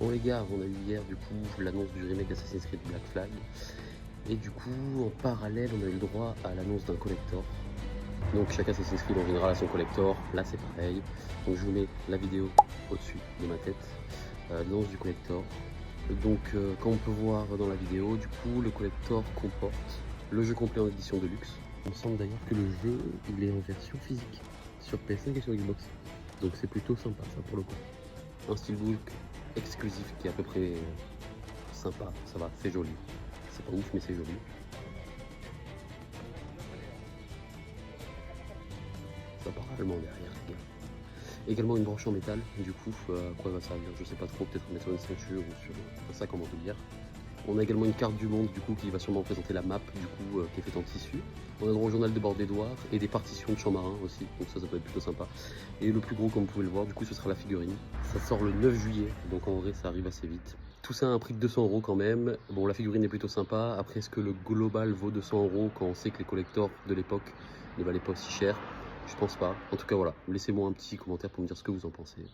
Bon les gars, on a eu hier du coup l'annonce du remake d'Assassin's Creed Black Flag. Et du coup, en parallèle, on a eu le droit à l'annonce d'un collector. Donc chaque Assassin's Creed en général a son collector, là c'est pareil. Donc je vous mets la vidéo au-dessus de ma tête, l'annonce du collector. Donc comme on peut voir dans la vidéo, du coup le collector comporte le jeu complet en édition de luxe. Il me semble d'ailleurs que le jeu il est en version physique sur PS5 et sur Xbox. Donc c'est plutôt sympa ça pour le coup. Un steelbook exclusif qui est à peu près sympa, ça va, c'est joli. C'est pas ouf mais c'est joli. Ça part allemand derrière les gars. Également une branche en métal, du coup, à quoi va servir je sais pas trop, peut-être mettre sur une ceinture ou sur un sac en bandoulière. On a également une carte du monde du coup qui va sûrement présenter la map du coup qui est faite en tissu. On a le droit au journal de bord d'Edouard et des partitions de champs marins aussi, donc ça peut être plutôt sympa. Et le plus gros comme vous pouvez le voir, du coup ce sera la figurine. Ça sort le 9 juillet, donc en vrai ça arrive assez vite. Tout ça à un prix de 200 € quand même. Bon, la figurine est plutôt sympa. Après, est-ce que le global vaut 200 € quand on sait que les collectors de l'époque ne valaient pas aussi cher? Je pense pas. En tout cas, voilà. Laissez-moi un petit commentaire pour me dire ce que vous en pensez.